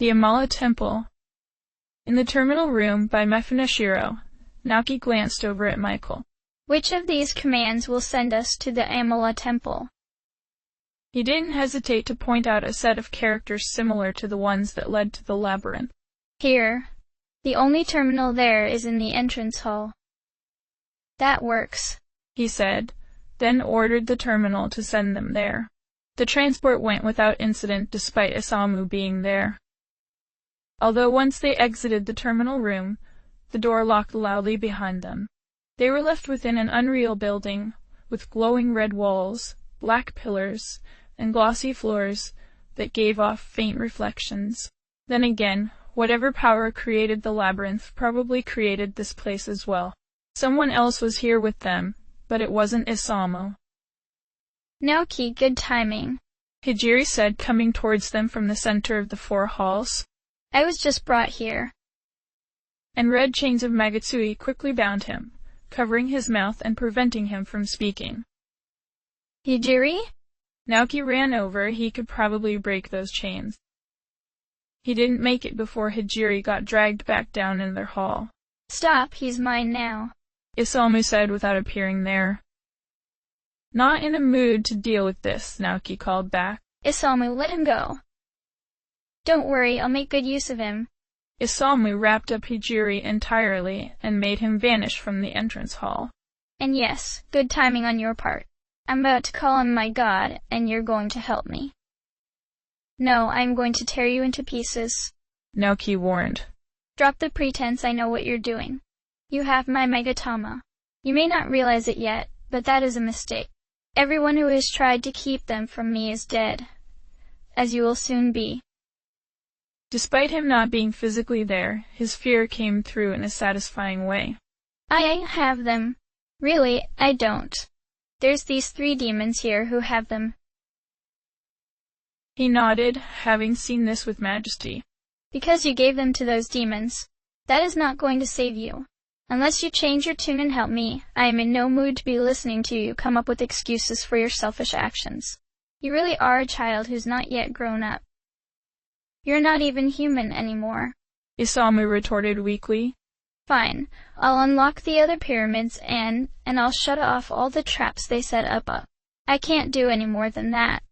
The Amala Temple. In the terminal room by Mefunashiro, Naoki glanced over at Michael. Which of these commands will send us to the Amala Temple? He didn't hesitate to point out a set of characters similar to the ones that led to the labyrinth. Here. The only terminal there is in the entrance hall. That works, he said, then ordered the terminal to send them there. The transport went without incident despite Isamu being there. Although once they exited the terminal room, the door locked loudly behind them. They were left within an unreal building, with glowing red walls, black pillars, and glossy floors that gave off faint reflections. Then again, whatever power created the labyrinth probably created this place as well. Someone else was here with them, but it wasn't Isamu. Naoki, good timing, Hijiri said, coming towards them from the center of the 4 halls. I was just brought here. And red chains of Magutsui quickly bound him, covering his mouth and preventing him from speaking. Hijiri? Naoki ran over. He could probably break those chains. He didn't make it before Hijiri got dragged back down in their hall. Stop, he's mine now, Isamu said without appearing there. Not in a mood to deal with this, Naoki called back. Isamu, let him go. Don't worry, I'll make good use of him. Isamu wrapped up Hijiri entirely and made him vanish from the entrance hall. And yes, good timing on your part. I'm about to call him my god, and you're going to help me. No, I'm going to tear you into pieces, Naoki warned. Drop the pretense I know what you're doing. You have my Megatama. You may not realize it yet, but that is a mistake. Everyone who has tried to keep them from me is dead, as you will soon be. Despite him not being physically there, his fear came through in a satisfying way. I have them. Really, I don't. There's these 3 demons here who have them. He nodded, having seen this with majesty. Because you gave them to those demons. That is not going to save you. Unless you change your tune and help me, I am in no mood to be listening to you come up with excuses for your selfish actions. You really are a child who's not yet grown up. You're not even human anymore, Isamu retorted weakly. Fine, I'll unlock the other pyramids and I'll shut off all the traps they set up. I can't do any more than that.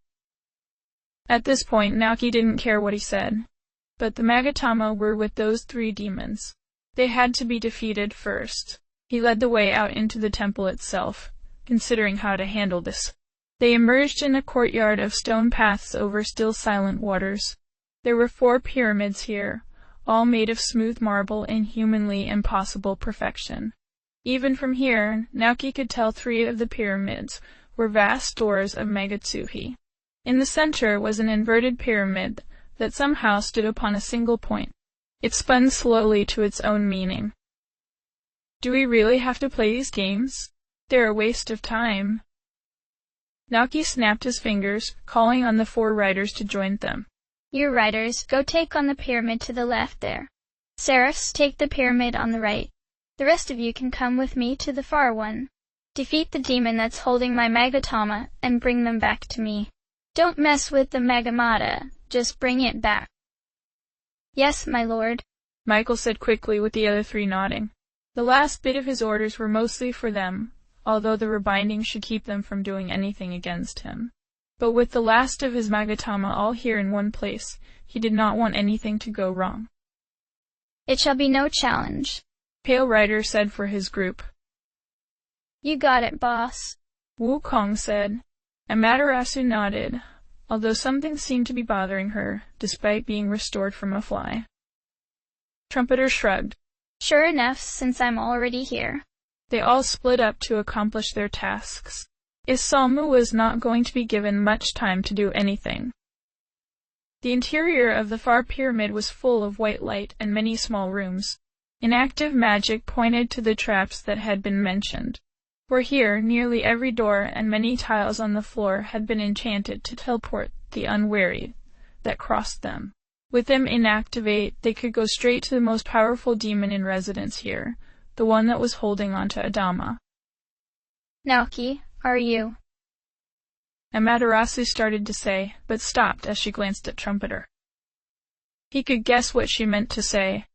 At this point, Naoki didn't care what he said. But the Magatama were with those 3 demons. They had to be defeated first. He led the way out into the temple itself, considering how to handle this. They emerged in a courtyard of stone paths over still silent waters. There were 4 pyramids here, all made of smooth marble in humanly impossible perfection. Even from here, Naoki could tell 3 of the pyramids were vast stores of Magatsuhi. In the center was an inverted pyramid that somehow stood upon a single point. It spun slowly to its own meaning. Do we really have to play these games? They're a waste of time. Naoki snapped his fingers, calling on the 4 riders to join them. You riders, go take on the pyramid to the left there. Seraphs, take the pyramid on the right. The rest of you can come with me to the far one. Defeat the demon that's holding my Magatama and bring them back to me. Don't mess with the Magamata, just bring it back. Yes, my lord, Michael said quickly, with the other 3 nodding. The last bit of his orders were mostly for them, although the rebinding should keep them from doing anything against him. But with the last of his Magatama all here in one place, he did not want anything to go wrong. It shall be no challenge, Pale Rider said for his group. You got it, boss, Wukong said. Amaterasu nodded, although something seemed to be bothering her, despite being restored from a fly. Trumpeter shrugged. Sure enough, since I'm already here. They all split up to accomplish their tasks. Isamu was not going to be given much time to do anything. The interior of the far pyramid was full of white light and many small rooms. Inactive magic pointed to the traps that had been mentioned. For here, nearly every door and many tiles on the floor had been enchanted to teleport the unwary that crossed them. With them inactivate, they could go straight to the most powerful demon in residence here, the one that was holding onto Adama. Naoki, are you? Amaterasu started to say, but stopped as she glanced at Trumpeter. He could guess what she meant to say.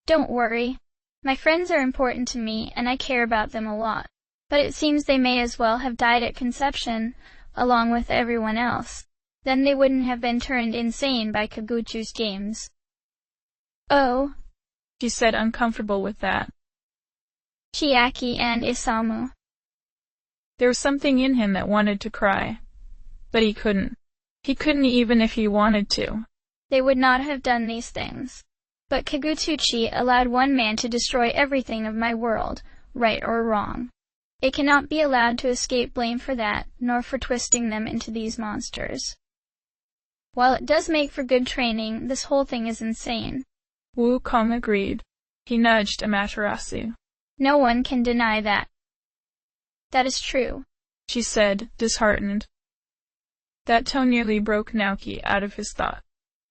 Don't worry. My friends are important to me, and I care about them a lot. But it seems they may as well have died at conception, along with everyone else. Then they wouldn't have been turned insane by Kagutsuchi's games. Oh, She said, uncomfortable with that. Chiaki and Isamu. There was something in him that wanted to cry. But he couldn't. He couldn't even if he wanted to. They would not have done these things. But Kagutsuchi allowed one man to destroy everything of my world, right or wrong. It cannot be allowed to escape blame for that, nor for twisting them into these monsters. While it does make for good training, this whole thing is insane. Wukong agreed. He nudged Amaterasu. No one can deny that. That is true, She said, disheartened. That tone nearly broke Naoki out of his thought.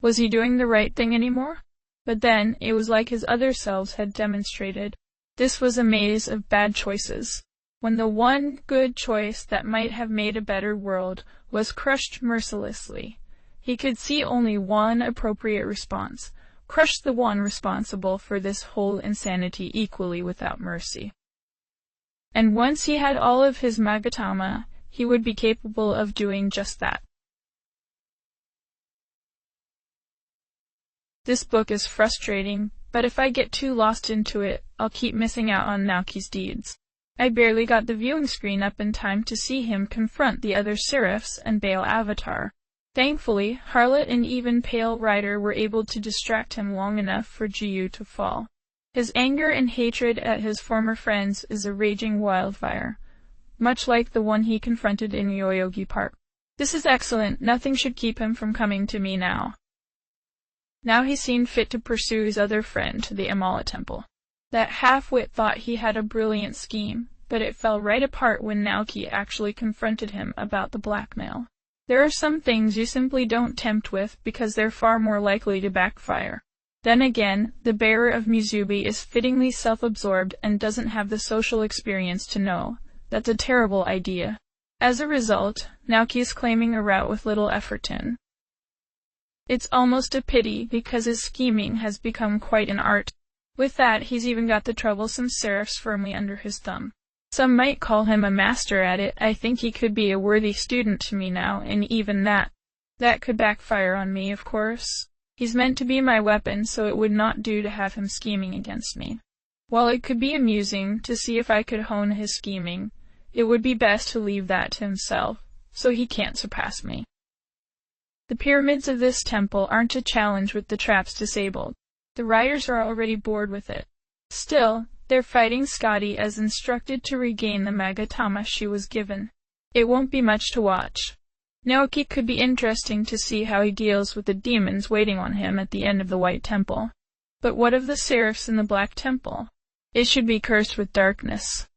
Was he doing the right thing anymore? But then, it was like his other selves had demonstrated. This was a maze of bad choices. When the one good choice that might have made a better world was crushed mercilessly, he could see only one appropriate response. Crush the one responsible for this whole insanity equally without mercy. And once he had all of his Magatama, he would be capable of doing just that. This book is frustrating, but if I get too lost into it, I'll keep missing out on Naoki's deeds. I barely got the viewing screen up in time to see him confront the other Seraphs and bail Avatar. Thankfully, Harlot and even Pale Rider were able to distract him long enough for Jiyu to fall. His anger and hatred at his former friends is a raging wildfire, much like the one he confronted in Yoyogi Park. This is excellent. Nothing should keep him from coming to me now. Now he seemed fit to pursue his other friend to the Amala Temple. That half-wit thought he had a brilliant scheme, but it fell right apart when Naoki actually confronted him about the blackmail. There are some things you simply don't tempt with because they're far more likely to backfire. Then again, the bearer of Mizubi is fittingly self-absorbed and doesn't have the social experience to know. That's a terrible idea. As a result, Naoki is claiming a route with little effort in. It's almost a pity because his scheming has become quite an art. With that, he's even got the troublesome Seraphs firmly under his thumb. Some might call him a master at it. I think he could be a worthy student to me now, and even that could backfire on me, of course. He's meant to be my weapon, so it would not do to have him scheming against me. While it could be amusing to see if I could hone his scheming, it would be best to leave that to himself, so he can't surpass me. The pyramids of this temple aren't a challenge with the traps disabled. The riders are already bored with it. Still, they're fighting Scotty as instructed to regain the Magatama she was given. It won't be much to watch. Naoki could be interesting to see how he deals with the demons waiting on him at the end of the White Temple. But what of the Seraphs in the Black Temple? It should be cursed with darkness.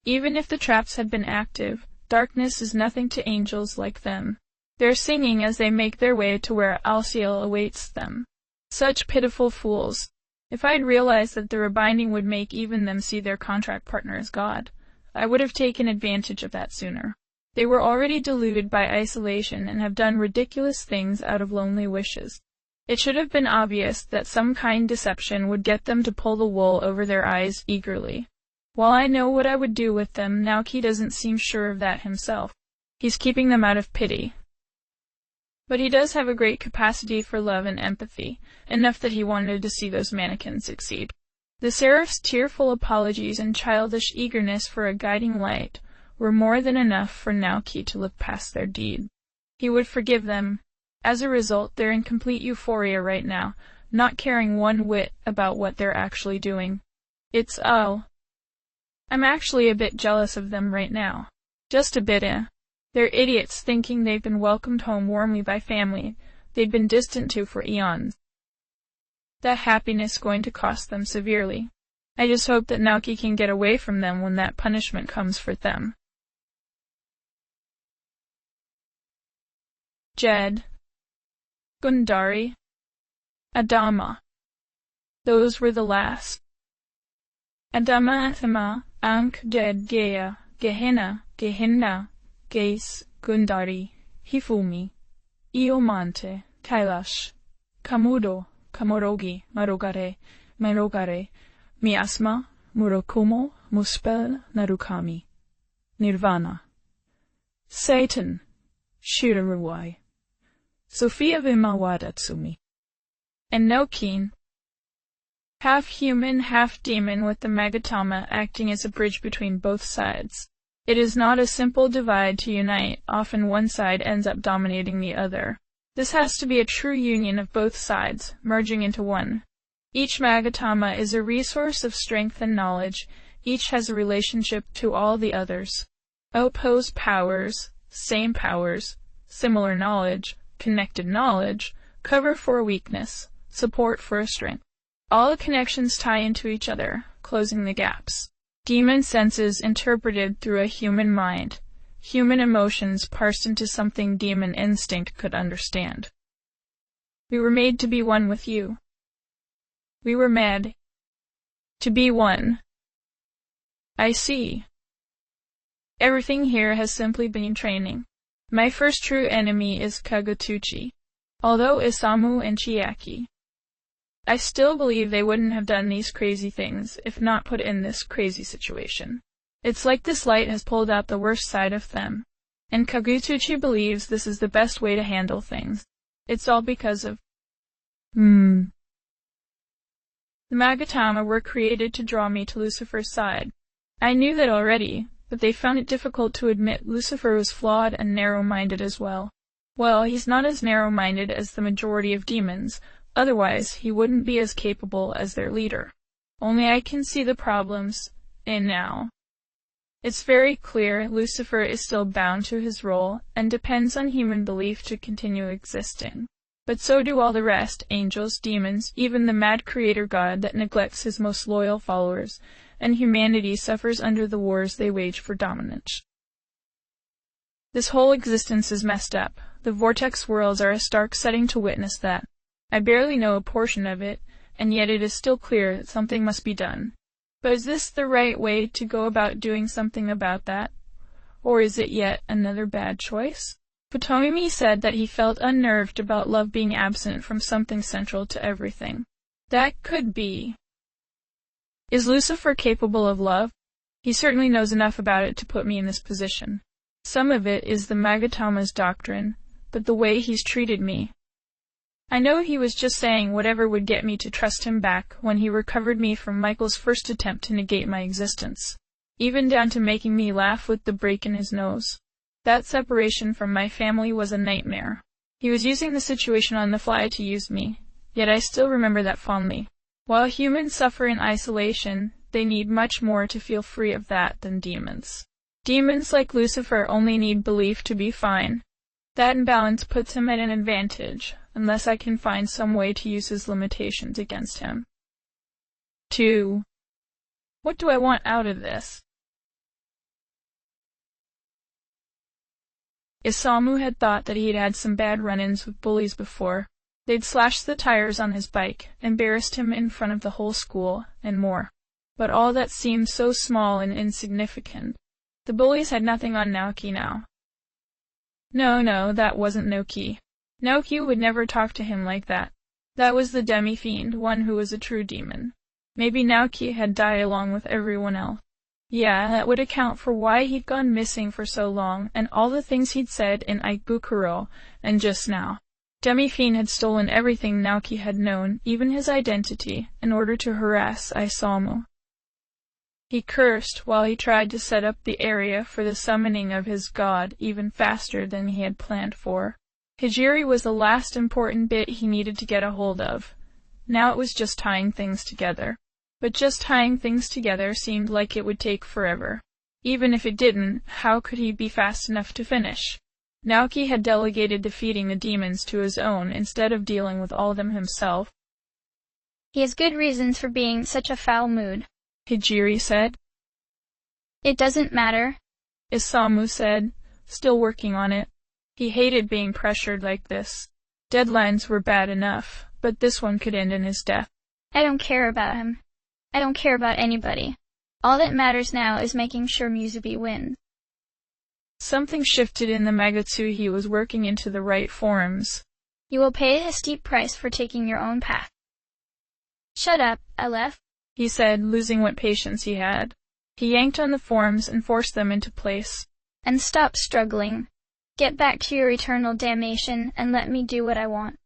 Even if the traps had been active, darkness is nothing to angels like them. They're singing as they make their way to where Alciel awaits them. Such pitiful fools. If I'd realized that the rebinding would make even them see their contract partner as God, I would have taken advantage of that sooner. They were already deluded by isolation and have done ridiculous things out of lonely wishes. It should have been obvious that some kind deception would get them to pull the wool over their eyes eagerly. While I know what I would do with them, Naoki doesn't seem sure of that himself. He's keeping them out of pity. But he does have a great capacity for love and empathy, enough that he wanted to see those mannequins succeed. The Seraph's tearful apologies and childish eagerness for a guiding light were more than enough for Naoki to look past their deed. He would forgive them. As a result, they're in complete euphoria right now, not caring one whit about what they're actually doing. I'm actually a bit jealous of them right now. Just a bit, They're idiots thinking they've been welcomed home warmly by family they'd been distant to for eons. That happiness going to cost them severely. I just hope that Naoki can get away from them when that punishment comes for them. Jed. Gundari. Adama. Those were the last. Adama Athama, Ankh Jed Gea, Gehenna, Gehinna, Gaze, Gundari, Hifumi, Iomante, Kailash, Kamudo, Kamorogi, Marogare, Marogare, Miasma, Murokumo, Muspel, Narukami. Nirvana. Satan, Shiraruwai. Sophia Vimawadatsumi. And Nocturne. Half human, half demon, with the Magatama acting as a bridge between both sides. It is not a simple divide to unite, often one side ends up dominating the other. This has to be a true union of both sides, merging into one. Each Magatama is a resource of strength and knowledge, each has a relationship to all the others. Opposed powers, same powers, similar knowledge, connected knowledge, cover for a weakness, support for a strength. All the connections tie into each other, closing the gaps. Demon senses interpreted through a human mind. Human emotions parsed into something demon instinct could understand. We were made to be one with you. We were made to be one. I see. Everything here has simply been training. My first true enemy is Kagutsuchi, although Isamu and Chiaki. I still believe they wouldn't have done these crazy things if not put in this crazy situation. It's like this light has pulled out the worst side of them. And Kagutsuchi believes this is the best way to handle things. It's all because of... The Magatama were created to draw me to Lucifer's side. I knew that already, but they found it difficult to admit Lucifer was flawed and narrow-minded as well. Well, he's not as narrow-minded as the majority of demons, otherwise he wouldn't be as capable as their leader. Only I can see the problems, and now. It's very clear Lucifer is still bound to his role, and depends on human belief to continue existing. But so do all the rest, angels, demons, even the mad creator god that neglects his most loyal followers, and humanity suffers under the wars they wage for dominance. This whole existence is messed up. The vortex worlds are a stark setting to witness that. I barely know a portion of it, and yet it is still clear that something must be done. But is this the right way to go about doing something about that? Or is it yet another bad choice? Futomi said that he felt unnerved about love being absent from something central to everything. That could be. Is Lucifer capable of love? He certainly knows enough about it to put me in this position. Some of it is the Magatama's doctrine, but the way he's treated me. I know he was just saying whatever would get me to trust him back when he recovered me from Michael's first attempt to negate my existence, even down to making me laugh with the break in his nose. That separation from my family was a nightmare. He was using the situation on the fly to use me, yet I still remember that fondly. While humans suffer in isolation, they need much more to feel free of that than demons. Demons like Lucifer only need belief to be fine. That imbalance puts him at an advantage, unless I can find some way to use his limitations against him. 2. What do I want out of this? Isamu had thought that he'd had some bad run-ins with bullies before. They'd slashed the tires on his bike, embarrassed him in front of the whole school, and more. But all that seemed so small and insignificant. The bullies had nothing on Naoki now. No, that wasn't Naoki. Naoki would never talk to him like that. That was the demi-fiend, one who was a true demon. Maybe Naoki had died along with everyone else. Yeah, that would account for why he'd gone missing for so long, and all the things he'd said in Aikbukuro, and just now. Demi-fiend had stolen everything Naoki had known, even his identity, in order to harass Isamu. He cursed while he tried to set up the area for the summoning of his god even faster than he had planned for. Hijiri was the last important bit he needed to get a hold of. Now it was just tying things together. But just tying things together seemed like it would take forever. Even if it didn't, how could he be fast enough to finish? Naoki had delegated defeating the demons to his own instead of dealing with all of them himself. He has good reasons for being in such a foul mood, Hijiri said. It doesn't matter, Isamu said, still working on it. He hated being pressured like this. Deadlines were bad enough, but this one could end in his death. I don't care about him. I don't care about anybody. All that matters now is making sure Musubi wins. Something shifted in the Magatsu. He was working into the right forms. You will pay a steep price for taking your own path. Shut up, Aleph, he said, losing what patience he had. He yanked on the forms and forced them into place. And stop struggling. Get back to your eternal damnation and let me do what I want.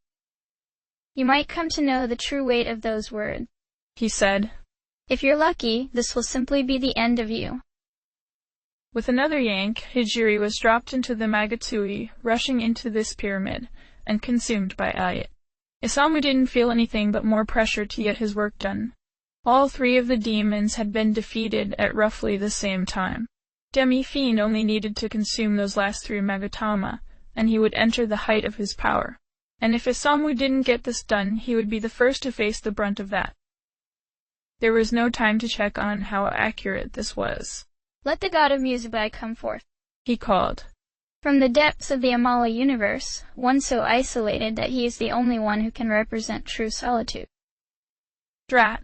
You might come to know the true weight of those words, he said. If you're lucky, this will simply be the end of you. With another yank, Hijiri was dropped into the Magatui, rushing into this pyramid, and consumed by it. Isamu didn't feel anything but more pressure to get his work done. All three of the demons had been defeated at roughly the same time. Demi-Fiend only needed to consume those last three Magatama, and he would enter the height of his power. And if Isamu didn't get this done, he would be the first to face the brunt of that. There was no time to check on how accurate this was. Let the god of Musabai come forth, he called. From the depths of the Amala universe, one so isolated that he is the only one who can represent true solitude. Drat!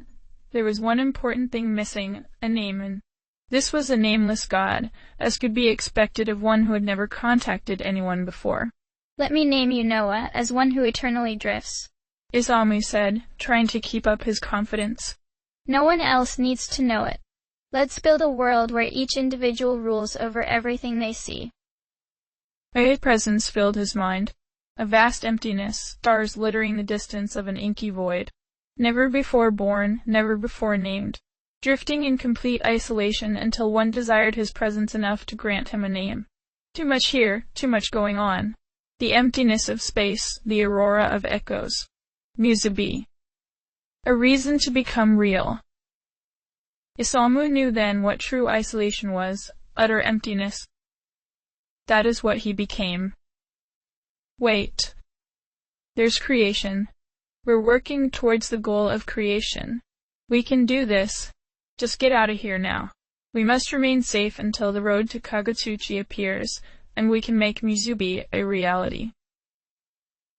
There was one important thing missing, a name. This was a nameless god, as could be expected of one who had never contacted anyone before. Let me name you Noah, as one who eternally drifts, Isamu said, trying to keep up his confidence. No one else needs to know it. Let's build a world where each individual rules over everything they see. A presence filled his mind. A vast emptiness, stars littering the distance of an inky void. Never before born, never before named. Drifting in complete isolation until one desired his presence enough to grant him a name. Too much here, too much going on. The emptiness of space, the aurora of echoes. Musabi. A reason to become real. Isamu knew then what true isolation was, utter emptiness. That is what he became. Wait. There's creation. We're working towards the goal of creation. We can do this. Just get out of here now. We must remain safe until the road to Kagutsuchi appears, and we can make Musabi a reality.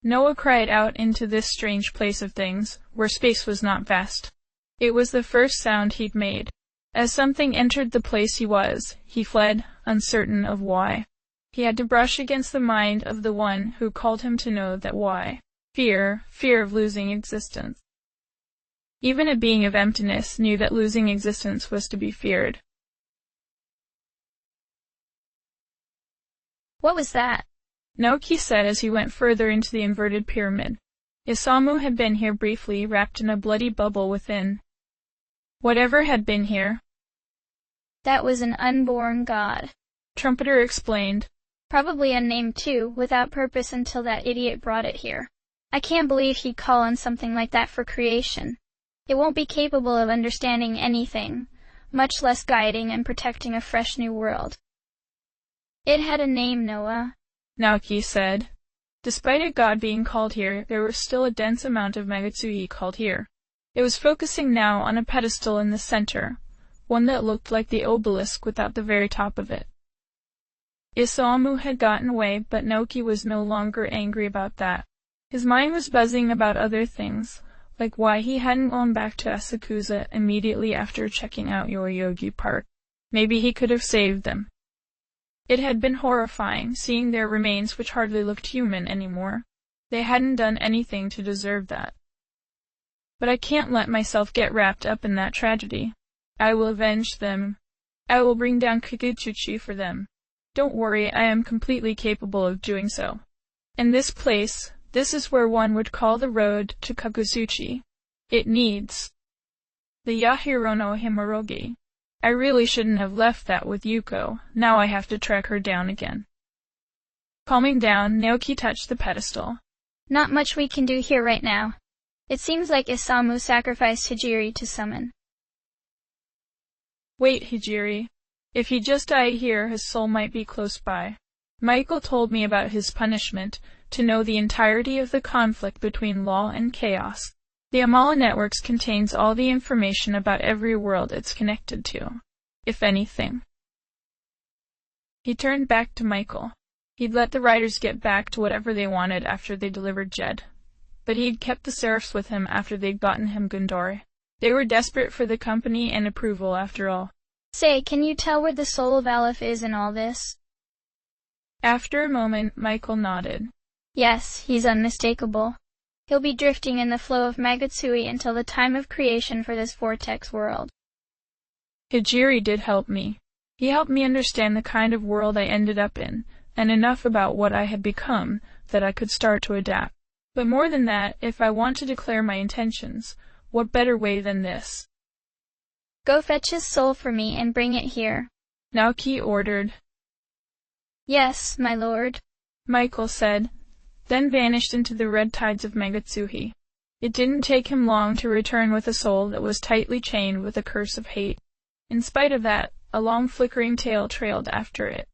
Noah cried out into this strange place of things, where space was not vast. It was the first sound he'd made. As something entered the place he was, he fled, uncertain of why. He had to brush against the mind of the one who called him to know that why. Fear of losing existence. Even a being of emptiness knew that losing existence was to be feared. What was that? Naoki said as he went further into the inverted pyramid. Isamu had been here briefly, wrapped in a bloody bubble within. Whatever had been here. That was an unborn god, Trumpeter explained. Probably unnamed too, without purpose until that idiot brought it here. I can't believe he'd call on something like that for creation. It won't be capable of understanding anything, much less guiding and protecting a fresh new world. It had a name, Noah, Naoki said. Despite a god being called here, there was still a dense amount of Magatsuhi called here. It was focusing now on a pedestal in the center, one that looked like the obelisk without the very top of it. Isamu had gotten away, but Naoki was no longer angry about that. His mind was buzzing about other things, like why he hadn't gone back to Asakusa immediately after checking out Yoyogi Park. Maybe he could have saved them. It had been horrifying, seeing their remains which hardly looked human anymore. They hadn't done anything to deserve that. But I can't let myself get wrapped up in that tragedy. I will avenge them. I will bring down Kagutsuchi for them. Don't worry, I am completely capable of doing so. And this place, this is where one would call the road to Kagutsuchi. It needs the Yahiro no Himorogi. I really shouldn't have left that with Yuko. Now I have to track her down again. Calming down, Naoki touched the pedestal. Not much we can do here right now. It seems like Isamu sacrificed Hijiri to summon. Wait, Hijiri. If he just died here, his soul might be close by. Michael told me about his punishment, to know the entirety of the conflict between law and chaos. The Amala Networks contains all the information about every world it's connected to, if anything. He turned back to Michael. He'd let the riders get back to whatever they wanted after they delivered Jed. But he'd kept the Seraphs with him after they'd gotten him Gundori. They were desperate for the company and approval after all. Say, can you tell where the soul of Aleph is in all this? After a moment, Michael nodded. Yes, he's unmistakable. He'll be drifting in the flow of Kagutsuchi until the time of creation for this vortex world. Hijiri did help me. He helped me understand the kind of world I ended up in, and enough about what I had become that I could start to adapt. But more than that, if I want to declare my intentions, what better way than this? Go fetch his soul for me and bring it here. Naoki ordered. Yes, my lord, Michael said, then vanished into the red tides of Kagutsuchi. It didn't take him long to return with a soul that was tightly chained with a curse of hate. In spite of that, a long flickering tail trailed after it.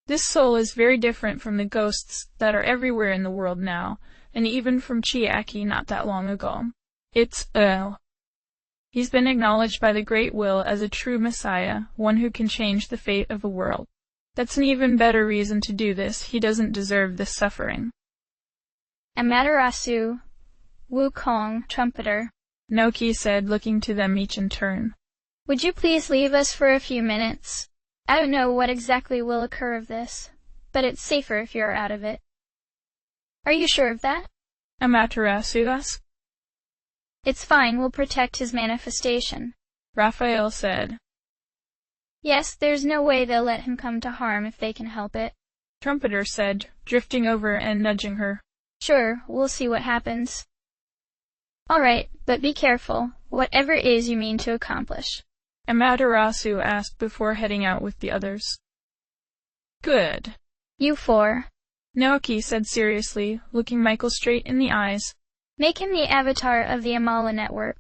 This soul is very different from the ghosts that are everywhere in the world now, and even from Chiaki not that long ago. It's He's been acknowledged by the Great Will as a true Messiah, one who can change the fate of a world. That's an even better reason to do this. He doesn't deserve this suffering. Amaterasu, Wukong, trumpeter, Naoki said, looking to them each in turn. Would you please leave us for a few minutes? I don't know what exactly will occur of this, but it's safer if you're out of it. Are you sure of that? Amaterasu asked. It's fine, we'll protect his manifestation, Raphael said. Yes, there's no way they'll let him come to harm if they can help it, Trumpeter said, drifting over and nudging her. Sure, we'll see what happens. All right, but be careful, whatever it is you mean to accomplish, Amaterasu asked before heading out with the others. Good. You four, Naoki said seriously, looking Michael straight in the eyes. Make him the avatar of the Amala network.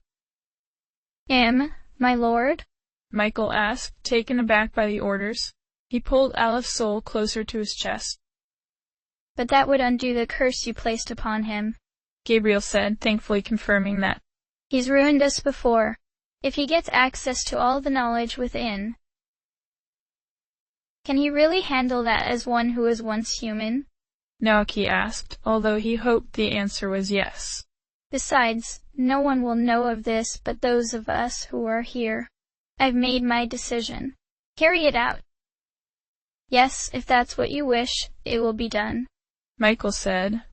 My lord? Michael asked, taken aback by the orders. He pulled Alep's soul closer to his chest. But that would undo the curse you placed upon him, Gabriel said, thankfully confirming that. He's ruined us before. If he gets access to all the knowledge within, can he really handle that as one who was once human? Naoki asked, although he hoped the answer was yes. Besides, no one will know of this but those of us who are here. I've made my decision. Carry it out. Yes, if that's what you wish, it will be done, Michael said.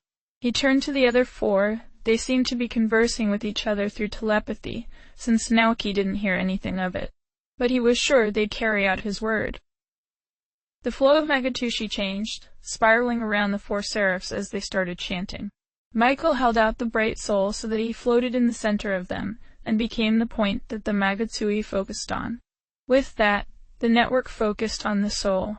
He turned to the other four. They seemed to be conversing with each other through telepathy, since Naoki didn't hear anything of it. But he was sure they'd carry out his word. The flow of Kagutsuchi changed, spiraling around the four seraphs as they started chanting. Michael held out the bright soul so that he floated in the center of them, and became the point that the Kagutsuchi focused on. With that, the network focused on the soul.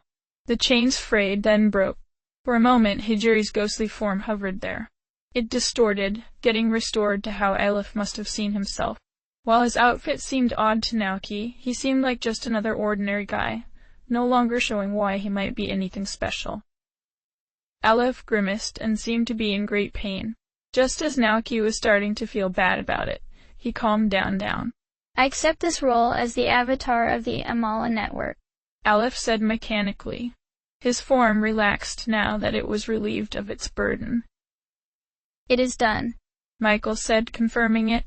The chains frayed, then broke. For a moment, Hijiri's ghostly form hovered there. It distorted, getting restored to how Aleph must have seen himself. While his outfit seemed odd to Naoki, he seemed like just another ordinary guy, no longer showing why he might be anything special. Aleph grimaced and seemed to be in great pain. Just as Naoki was starting to feel bad about it, he calmed down. I accept this role as the avatar of the Amala network, Aleph said mechanically. His form relaxed now that it was relieved of its burden. It is done, Michael said, confirming it.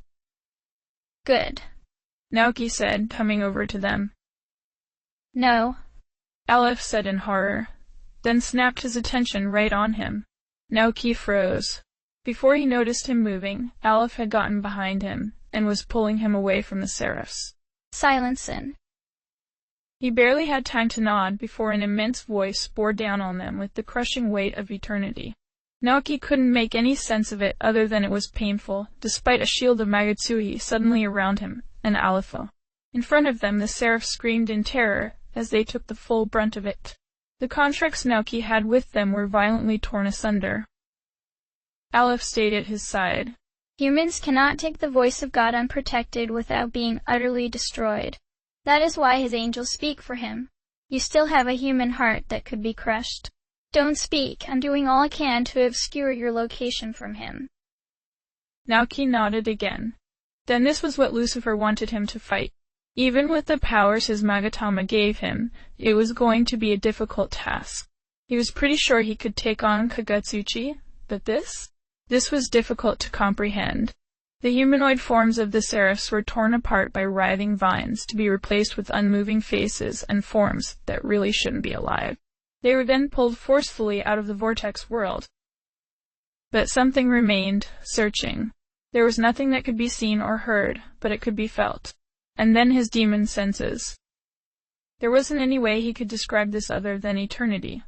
Good, Naoki said, coming over to them. No, Aleph said in horror, then snapped his attention right on him. Naoki froze. Before he noticed him moving, Aleph had gotten behind him, and was pulling him away from the seraphs. Silence him. He barely had time to nod before an immense voice bore down on them with the crushing weight of eternity. Naoki couldn't make any sense of it other than it was painful, despite a shield of Kagutsuchi suddenly around him, and Aleph. In front of them the seraphs screamed in terror as they took the full brunt of it. The contracts Naoki had with them were violently torn asunder. Aleph stayed at his side. Humans cannot take the voice of God unprotected without being utterly destroyed. That is why his angels speak for him. You still have a human heart that could be crushed. Don't speak. I'm doing all I can to obscure your location from him. Naoki nodded again. Then this was what Lucifer wanted him to fight. Even with the powers his Magatama gave him, it was going to be a difficult task. He was pretty sure he could take on Kagutsuchi, but this was difficult to comprehend. The humanoid forms of the seraphs were torn apart by writhing vines to be replaced with unmoving faces and forms that really shouldn't be alive. They were then pulled forcefully out of the vortex world. But something remained, searching. There was nothing that could be seen or heard, but it could be felt. And then his demon senses. There wasn't any way he could describe this other than eternity.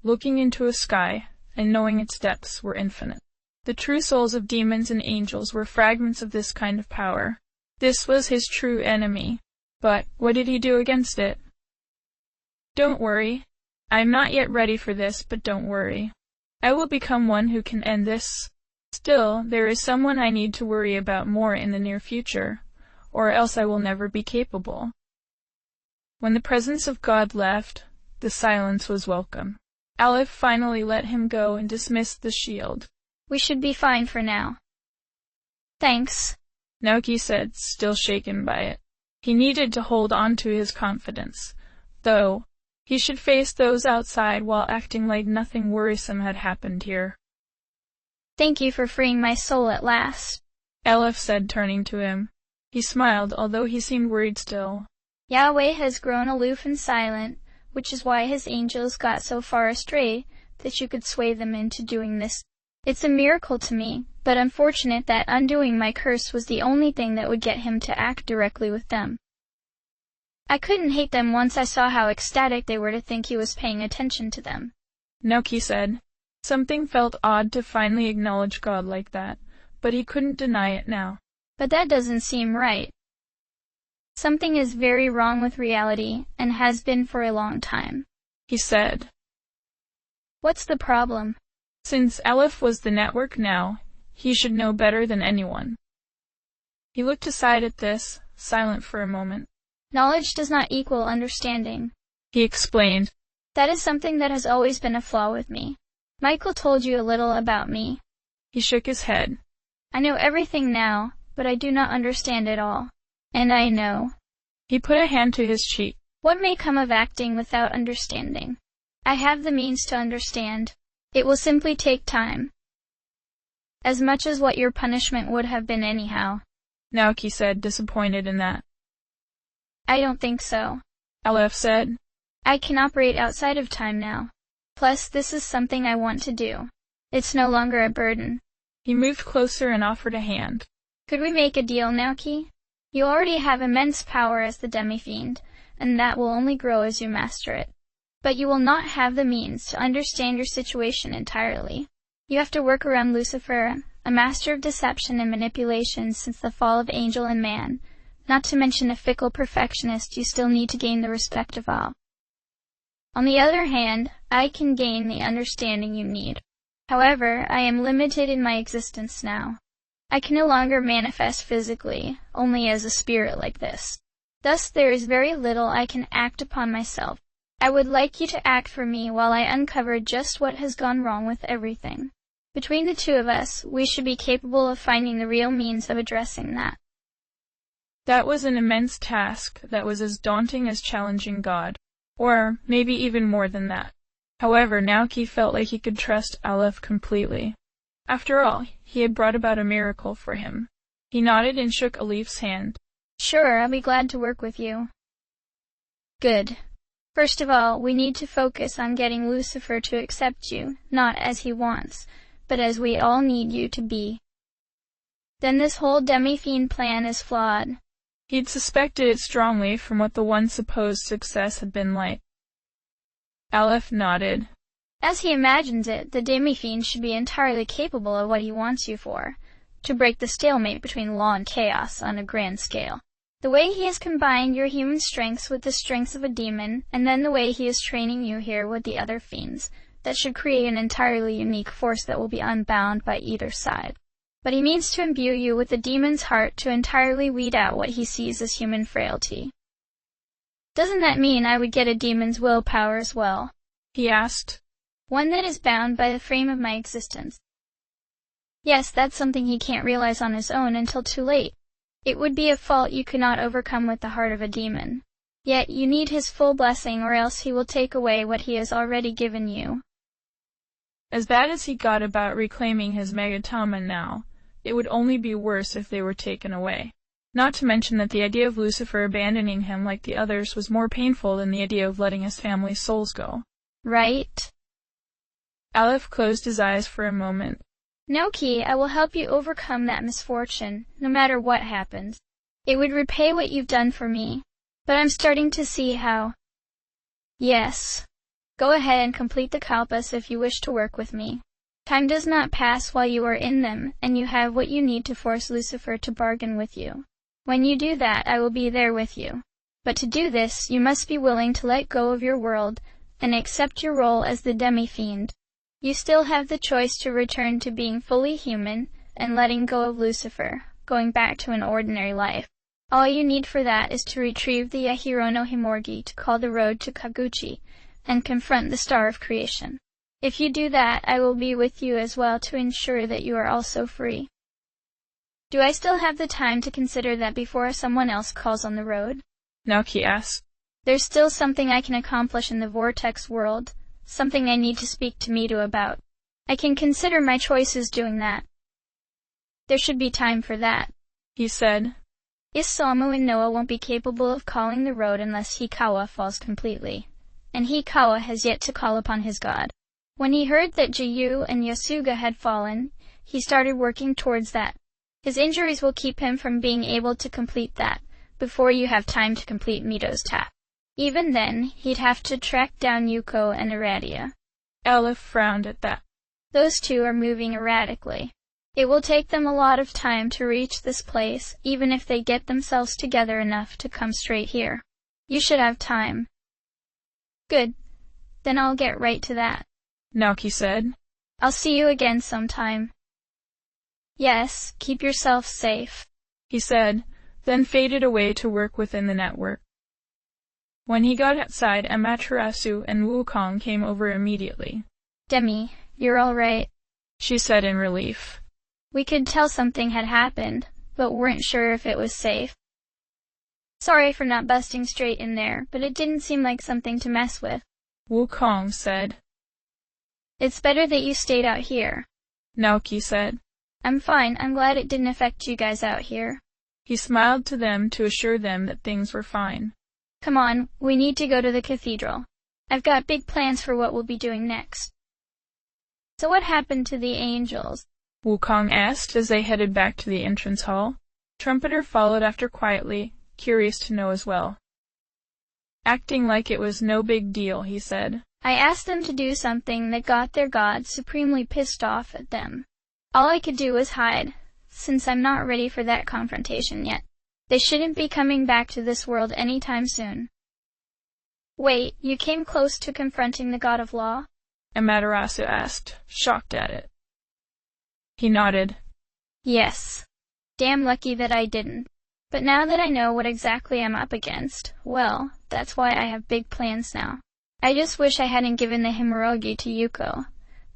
Looking into a sky, and knowing its depths were infinite. The true souls of demons and angels were fragments of this kind of power. This was his true enemy. But what did he do against it? Don't worry. I am not yet ready for this, but don't worry. I will become one who can end this. Still, there is someone I need to worry about more in the near future, or else I will never be capable. When the presence of God left, the silence was welcome. Aleph finally let him go and dismissed the shield. We should be fine for now. Thanks, Naoki said, still shaken by it. He needed to hold on to his confidence, though he should face those outside while acting like nothing worrisome had happened here. Thank you for freeing my soul at last, Aleph said, turning to him. He smiled, although he seemed worried still. Yahweh has grown aloof and silent, which is why his angels got so far astray that you could sway them into doing this. It's a miracle to me, but unfortunate that undoing my curse was the only thing that would get him to act directly with them. I couldn't hate them once I saw how ecstatic they were to think he was paying attention to them, Naoki said. Something felt odd to finally acknowledge God like that, but he couldn't deny it now. But that doesn't seem right. Something is very wrong with reality, and has been for a long time, he said. What's the problem? Since Aleph was the network now, he should know better than anyone. He looked aside at this, silent for a moment. Knowledge does not equal understanding, he explained. That is something that has always been a flaw with me. Michael told you a little about me. He shook his head. I know everything now, but I do not understand it all. And I know. He put a hand to his cheek. What may come of acting without understanding? I have the means to understand. It will simply take time. As much as what your punishment would have been anyhow, Naoki said, disappointed in that. I don't think so, Aleph said. I can operate outside of time now. Plus, this is something I want to do. It's no longer a burden. He moved closer and offered a hand. Could we make a deal, Naoki? You already have immense power as the demi-fiend, and that will only grow as you master it. But you will not have the means to understand your situation entirely. You have to work around Lucifer, a master of deception and manipulation since the fall of angel and man, not to mention a fickle perfectionist you still need to gain the respect of all. On the other hand, I can gain the understanding you need. However, I am limited in my existence now. I can no longer manifest physically, only as a spirit like this. Thus there is very little I can act upon myself. I would like you to act for me while I uncover just what has gone wrong with everything. Between the two of us, we should be capable of finding the real means of addressing that. That was an immense task that was as daunting as challenging God, or maybe even more than that. However, Naoki felt like he could trust Aleph completely. After all, he had brought about a miracle for him. He nodded and shook Aleph's hand. Sure, I'll be glad to work with you. Good. First of all, we need to focus on getting Lucifer to accept you, not as he wants, but as we all need you to be. Then this whole demi-fiend plan is flawed. He'd suspected it strongly from what the once supposed success had been like. Aleph nodded. As he imagines it, the demi-fiend should be entirely capable of what he wants you for, to break the stalemate between law and chaos on a grand scale. The way he has combined your human strengths with the strengths of a demon, and then the way he is training you here with the other fiends, that should create an entirely unique force that will be unbound by either side. But he means to imbue you with the demon's heart to entirely weed out what he sees as human frailty. Doesn't that mean I would get a demon's willpower as well? He asked. One that is bound by the frame of my existence. Yes, that's something he can't realize on his own until too late. It would be a fault you could not overcome with the heart of a demon. Yet you need his full blessing or else he will take away what he has already given you. As bad as he got about reclaiming his Megatama now, it would only be worse if they were taken away. Not to mention that the idea of Lucifer abandoning him like the others was more painful than the idea of letting his family's souls go. Right? Aleph closed his eyes for a moment. Naoki, I will help you overcome that misfortune, no matter what happens. It would repay what you've done for me. But I'm starting to see how. Yes. Go ahead and complete the kalpas if you wish to work with me. Time does not pass while you are in them, and you have what you need to force Lucifer to bargain with you. When you do that, I will be there with you. But to do this, you must be willing to let go of your world and accept your role as the demi-fiend. You still have the choice to return to being fully human and letting go of Lucifer, going back to an ordinary life. All you need for that is to retrieve the Yahiro no Himorgi to call the road to Kagutsuchi and confront the Star of Creation. If you do that, I will be with you as well to ensure that you are also free. Do I still have the time to consider that before someone else calls on the road? Naoki asked. There's still something I can accomplish in the vortex world, something I need to speak to Mido about. I can consider my choices doing that. There should be time for that, he said. Isamu and Noah won't be capable of calling the road unless Hikawa falls completely, and Hikawa has yet to call upon his god. When he heard that Jiyu and Yasuga had fallen, he started working towards that. His injuries will keep him from being able to complete that, before you have time to complete Mido's task. Even then, he'd have to track down Yuko and Iradia. Aleph frowned at that. Those two are moving erratically. It will take them a lot of time to reach this place, even if they get themselves together enough to come straight here. You should have time. Good. Then I'll get right to that, Naoki said. I'll see you again sometime. Yes, keep yourself safe, he said, then faded away to work within the network. When he got outside, Amaterasu and Wukong came over immediately. Demi, you're all right, she said in relief. We could tell something had happened, but weren't sure if it was safe. Sorry for not busting straight in there, but it didn't seem like something to mess with, Wukong said. It's better that you stayed out here, Naoki said. I'm fine. I'm glad it didn't affect you guys out here. He smiled to them to assure them that things were fine. Come on, we need to go to the cathedral. I've got big plans for what we'll be doing next. So what happened to the angels? Wukong asked as they headed back to the entrance hall. Trumpeter followed after quietly, curious to know as well. Acting like it was no big deal, he said. I asked them to do something that got their god supremely pissed off at them. All I could do was hide, since I'm not ready for that confrontation yet. They shouldn't be coming back to this world anytime soon. Wait, you came close to confronting the god of law? Amaterasu asked, shocked at it. He nodded. Yes. Damn lucky that I didn't. But now that I know what exactly I'm up against, well, that's why I have big plans now. I just wish I hadn't given the Himorogi to Yuko.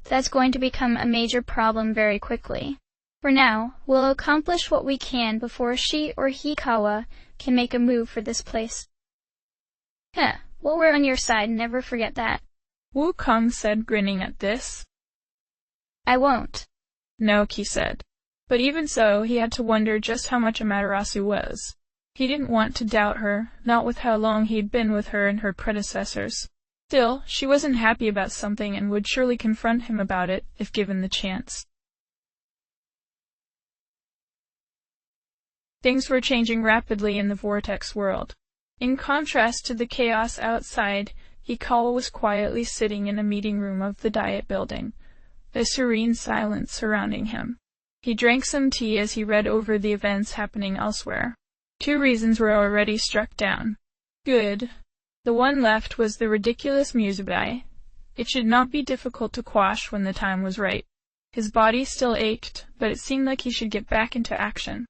That's going to become a major problem very quickly. For now, we'll accomplish what we can before she or Hikawa can make a move for this place. Well, we're on your side, never forget that. Wukong said, grinning at this. I won't, Naoki said. But even so, he had to wonder just how much Amaterasu was. He didn't want to doubt her, not with how long he'd been with her and her predecessors. Still, she wasn't happy about something and would surely confront him about it, if given the chance. Things were changing rapidly in the vortex world. In contrast to the chaos outside, Hikawa was quietly sitting in a meeting room of the Diet building, a serene silence surrounding him. He drank some tea as he read over the events happening elsewhere. 2 reasons were already struck down. Good. The one left was the ridiculous Musubai. It should not be difficult to quash when the time was right. His body still ached, but it seemed like he should get back into action.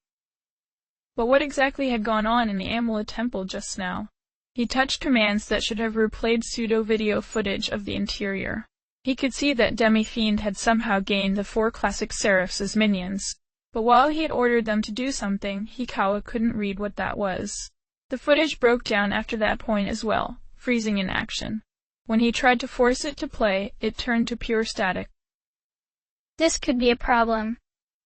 But what exactly had gone on in the Amulet Temple just now? He touched commands that should have replayed pseudo-video footage of the interior. He could see that Demi-Fiend had somehow gained the 4 classic Seraphs as minions. But while he had ordered them to do something, Hikawa couldn't read what that was. The footage broke down after that point as well, freezing in action. When he tried to force it to play, it turned to pure static. This could be a problem,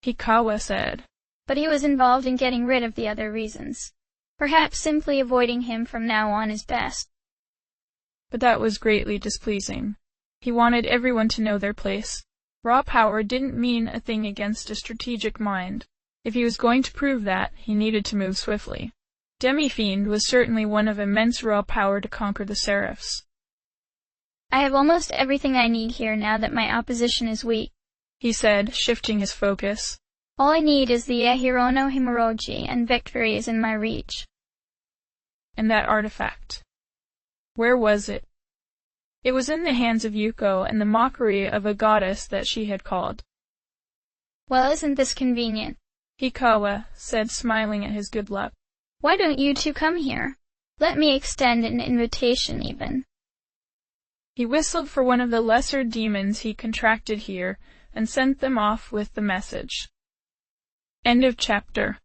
Hikawa said. But he was involved in getting rid of the other reasons. Perhaps simply avoiding him from now on is best. But that was greatly displeasing. He wanted everyone to know their place. Raw power didn't mean a thing against a strategic mind. If he was going to prove that, he needed to move swiftly. Demi-Fiend was certainly one of immense raw power to conquer the Seraphs. I have almost everything I need here now that my opposition is weak, he said, shifting his focus. All I need is the Ahirono Himoroji, and victory is in my reach. And that artifact. Where was it? It was in the hands of Yuko and the mockery of a goddess that she had called. Well, isn't this convenient? Hikawa said, smiling at his good luck. Why don't you two come here? Let me extend an invitation even. He whistled for one of the lesser demons he contracted here and sent them off with the message. End of chapter.